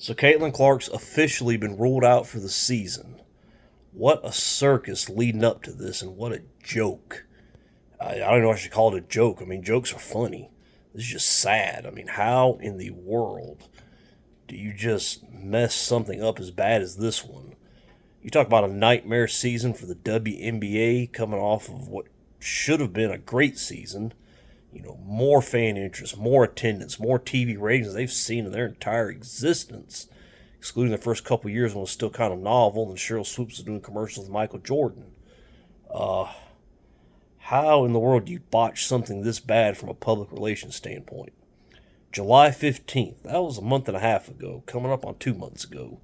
So Caitlin Clark's officially been ruled out for the season. What a circus leading up to this, and what a joke. I don't know if I should call it a joke. I mean, jokes are funny. This is just sad. I mean, how in the world do you just mess something up as bad as this one? You talk about a nightmare season for the WNBA coming off of what should have been a great season. More fan interest, more attendance, more TV ratings than they've seen in their entire existence, excluding the first couple of years when it was still kind of novel and Cheryl Swoops was doing commercials with Michael Jordan. Uh, how in the world do you botch something this bad from a public relations standpoint? July 15th, that was a month and a half ago, coming up on 2 months ago.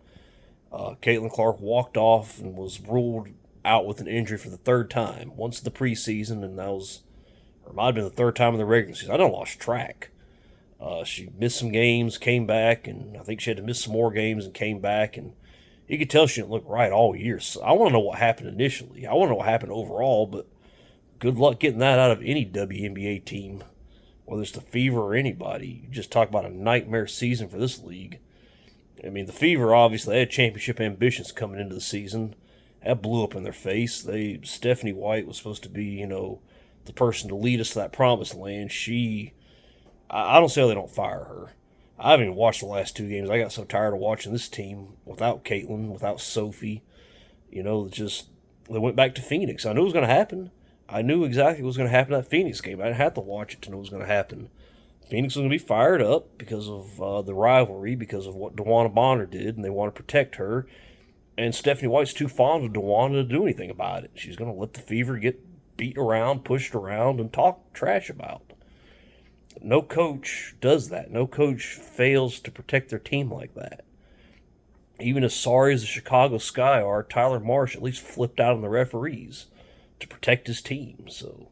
Caitlin Clark walked off and was ruled out with an injury for the third time. Once in the preseason, and that was, or it might have been the third time in the regular season. I done lost track. She missed some games, came back, and I think she had to miss some more games and came back. And you could tell she didn't look right all year. So I want to know what happened initially. I want to know what happened overall, but good luck getting that out of any WNBA team, whether it's the Fever or anybody. You just talk about a nightmare season for this league. I mean, the Fever, obviously, they had championship ambitions coming into the season. That blew up in their face. Stephanie White was supposed to be, the person to lead us to that promised land. I don't see how they don't fire her. I haven't even watched the last two games. I got so tired of watching this team without Caitlin, without Sophie. Just they went back to Phoenix. I knew it was going to happen. I knew exactly what was going to happen in that Phoenix game. I didn't have to watch it to know what was going to happen. Phoenix was going to be fired up because of the rivalry, because of what DeWanna Bonner did, and they want to protect her. And Stephanie White's too fond of DeWanna to do anything about it. She's going to let the Fever get beat around, pushed around, and talk trash about. No coach does that. No coach fails to protect their team like that. Even as sorry as the Chicago Sky are, Tyler Marsh at least flipped out on the referees to protect his team. So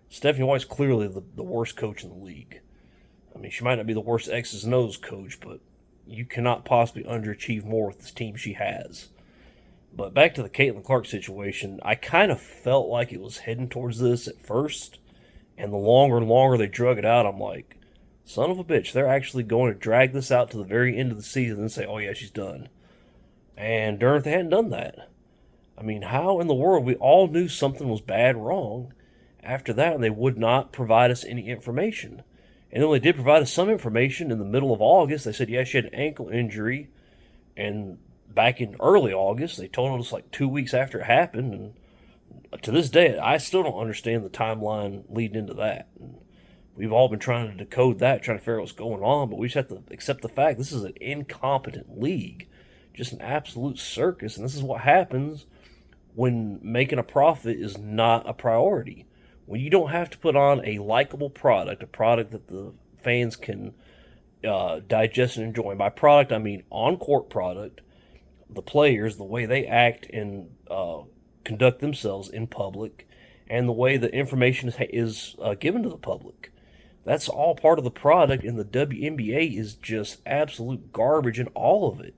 Stephanie White's clearly the worst coach in the league. I mean, she might not be the worst X's and O's coach, but you cannot possibly underachieve more with this team she has. But back to the Caitlin Clark situation, I kind of felt like it was heading towards this at first, and the longer and longer they drug it out, I'm like, son of a bitch, they're actually going to drag this out to the very end of the season and say, oh yeah, she's done. And darn if they hadn't done that. I mean, how in the world? We all knew something was bad wrong. After that, they would not provide us any information. And then when they did provide us some information in the middle of August, they said, yeah, she had an ankle injury. And back in early August, they told us like 2 weeks after it happened. And to this day, I still don't understand the timeline leading into that. And we've all been trying to decode that, trying to figure out what's going on. But we just have to accept the fact this is an incompetent league, just an absolute circus. And this is what happens when making a profit is not a priority. When you don't have to put on a likable product, a product that the fans can digest and enjoy. And by product, I mean on-court product, the players, the way they act and conduct themselves in public, and the way the information is given to the public. That's all part of the product, and the WNBA is just absolute garbage in all of it.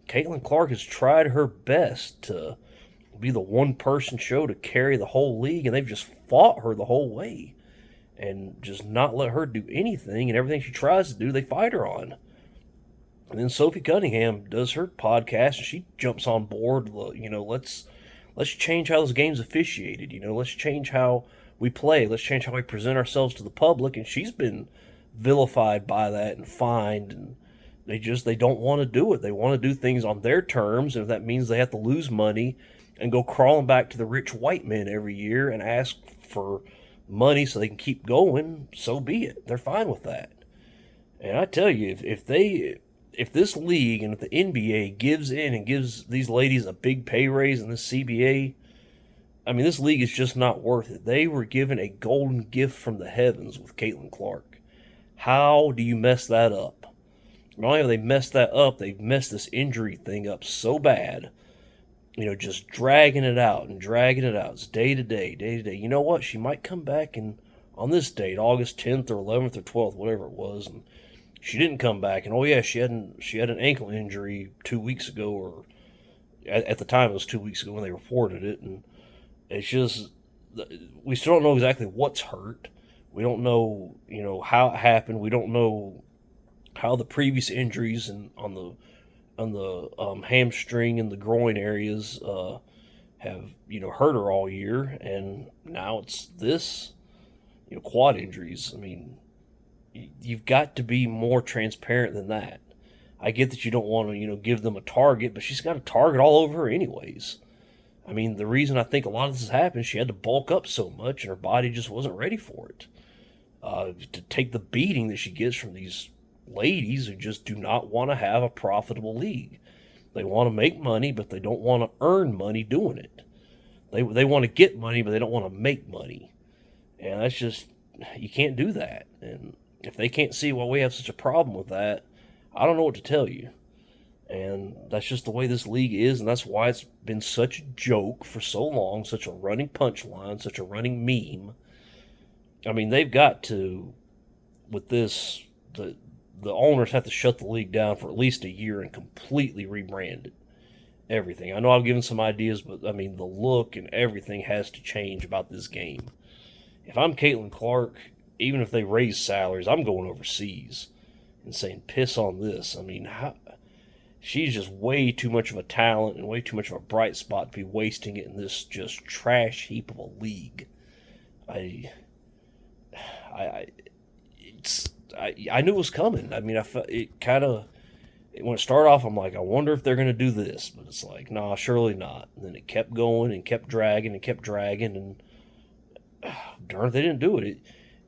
Caitlin Clark has tried her best to be the one-person show to carry the whole league, and they've just fought her the whole way and just not let her do anything, and everything she tries to do, they fight her on. And then Sophie Cunningham does her podcast, and she jumps on board, let's change how this game's officiated, let's change how we play, let's change how we present ourselves to the public, and she's been vilified by that and fined, and they don't want to do it. They want to do things on their terms, and if that means they have to lose money and go crawling back to the rich white men every year and ask for money so they can keep going, so be it. They're fine with that. And I tell you, if this league and if the NBA gives in and gives these ladies a big pay raise in this CBA, I mean, this league is just not worth it. They were given a golden gift from the heavens with Caitlin Clark. How do you mess that up? Not only have they messed that up, they've messed this injury thing up so bad. Just dragging it out and dragging it out. It's day to day, day to day. You know what? She might come back and on this date, August 10th or 11th or 12th, whatever it was, and she didn't come back. And oh yeah, she had an ankle injury 2 weeks ago, or at the time it was 2 weeks ago when they reported it. And it's just, we still don't know exactly what's hurt. We don't know, how it happened. We don't know how the previous injuries and on the hamstring and the groin areas have hurt her all year, and now it's this quad injuries. I mean, you've got to be more transparent than that. I get that you don't want to give them a target, but she's got a target all over her anyways. I mean, the reason I think a lot of this has happened, she had to bulk up so much, and her body just wasn't ready for it. To take the beating that she gets from these ladies who just do not want to have a profitable league. They want to make money, but they don't want to earn money doing it. They want to get money, but they don't want to make money. And that's just, you can't do that. And if they can't see why we have such a problem with that, I don't know what to tell you. And that's just the way this league is, and that's why it's been such a joke for so long, such a running punchline, such a running meme. I mean, they've got to, with this, the owners have to shut the league down for at least a year and completely rebrand it. Everything. I know I've given some ideas, but I mean, the look and everything has to change about this game. If I'm Caitlin Clark, even if they raise salaries, I'm going overseas and saying, piss on this. I mean, she's just way too much of a talent and way too much of a bright spot to be wasting it in this just trash heap of a league. I knew it was coming. I mean, I felt it kind of, when it started off, I'm like, I wonder if they're going to do this, but it's like, nah, surely not. And then it kept going and kept dragging and kept dragging, and darn, they didn't do it.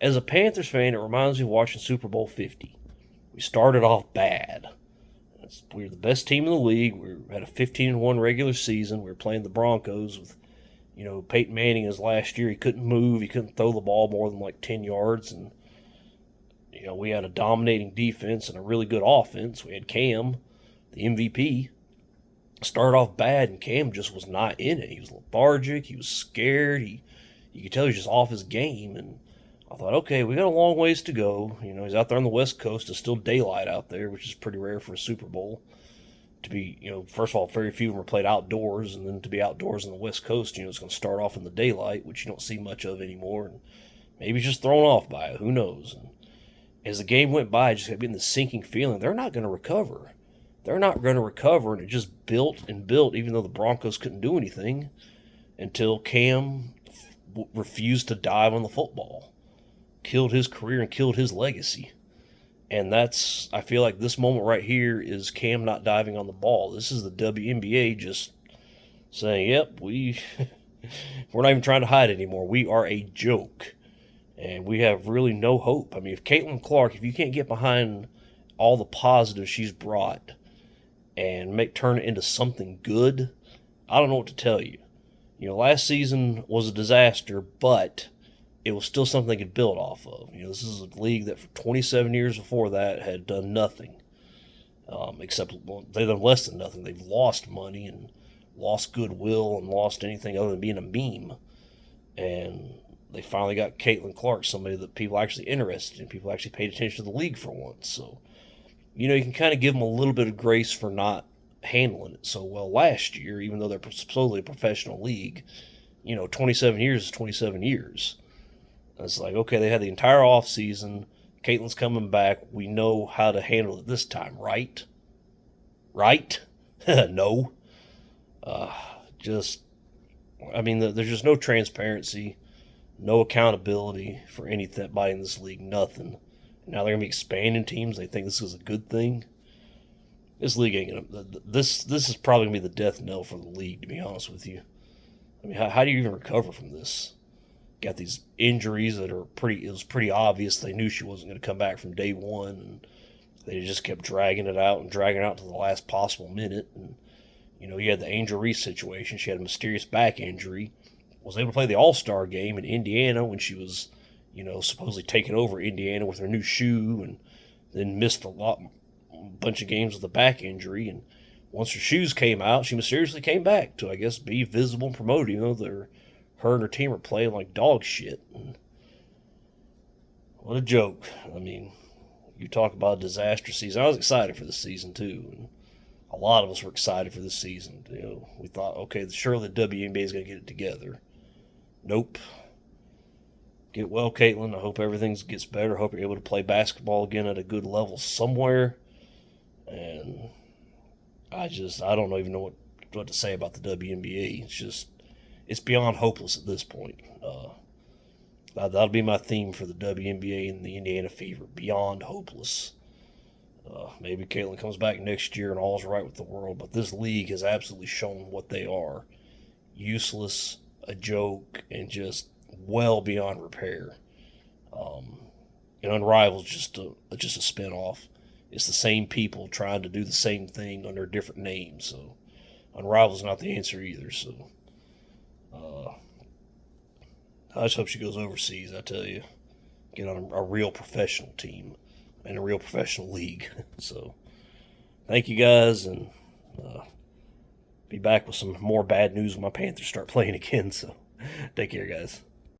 As a Panthers fan, it reminds me of watching Super Bowl 50. We started off bad. We were the best team in the league. We had a 15-1 regular season. We were playing the Broncos with, Peyton Manning as last year. He couldn't move. He couldn't throw the ball more than like 10 yards. And, we had a dominating defense and a really good offense. We had Cam, the MVP. Started off bad, and Cam just was not in it. He was lethargic. He was scared. You could tell he was just off his game. And I thought, okay, we got a long ways to go. He's out there on the West Coast. It's still daylight out there, which is pretty rare for a Super Bowl. To be, first of all, very few of them are played outdoors, and then to be outdoors on the West Coast, it's going to start off in the daylight, which you don't see much of anymore. And maybe he's just thrown off by it. Who knows? And as the game went by, I just kept getting the sinking feeling they're not going to recover. They're not going to recover, and it just built and built, even though the Broncos couldn't do anything until Cam refused to dive on the football. Killed his career and killed his legacy. And I feel like this moment right here is Cam not diving on the ball. This is the WNBA just saying, yep, we're not even trying to hide anymore. We are a joke. And we have really no hope. I mean, if Caitlin Clark, if you can't get behind all the positives she's brought and turn it into something good, I don't know what to tell you. Last season was a disaster, but it was still something they could build off of. This is a league that for 27 years before that had done nothing. Except they've done less than nothing. They've lost money and lost goodwill and lost anything other than being a meme. And they finally got Caitlin Clark, somebody that people actually interested in. People actually paid attention to the league for once. So, you can kind of give them a little bit of grace for not handling it so well last year, even though they're supposedly a professional league. 27 years is 27 years. It's like, okay, they had the entire off season. Caitlin's coming back. We know how to handle it this time, right? Right? No. There's just no transparency, no accountability for anybody in this league, nothing. Now they're going to be expanding teams. They think this is a good thing. This league ain't going to... This is probably going to be the death knell for the league, to be honest with you. I mean, how do you even recover from this? Got these injuries that it was pretty obvious. They knew she wasn't going to come back from day one, and they just kept dragging it out to the last possible minute. And, you had the Angel Reese situation. She had a mysterious back injury. Was able to play the All-Star game in Indiana when she was, supposedly taking over Indiana with her new shoe, and then missed a bunch of games with a back injury. And once her shoes came out, she mysteriously came back to, I guess, be visible and promoted, even though her and her team are playing like dog shit. And what a joke. I mean, you talk about a disaster season. I was excited for this season, too. And a lot of us were excited for this season. We thought, okay, surely the WNBA is going to get it together. Nope. Get well, Caitlin. I hope everything gets better. I hope you're able to play basketball again at a good level somewhere. And I don't even know what to say about the WNBA. It's beyond hopeless at this point. That'll be my theme for the WNBA and the Indiana Fever. Beyond hopeless. Maybe Caitlin comes back next year and all's right with the world, but this league has absolutely shown what they are. Useless, a joke, and just well beyond repair. Um, and Unrivaled just a spin-off. It's the same people trying to do the same thing under different names. So Unrival's not the answer either. So uh, I just hope she goes overseas. I tell you, get on a real professional team and a real professional league. So thank you guys, and uh, be back with some more bad news when my Panthers start playing again. So take care, guys.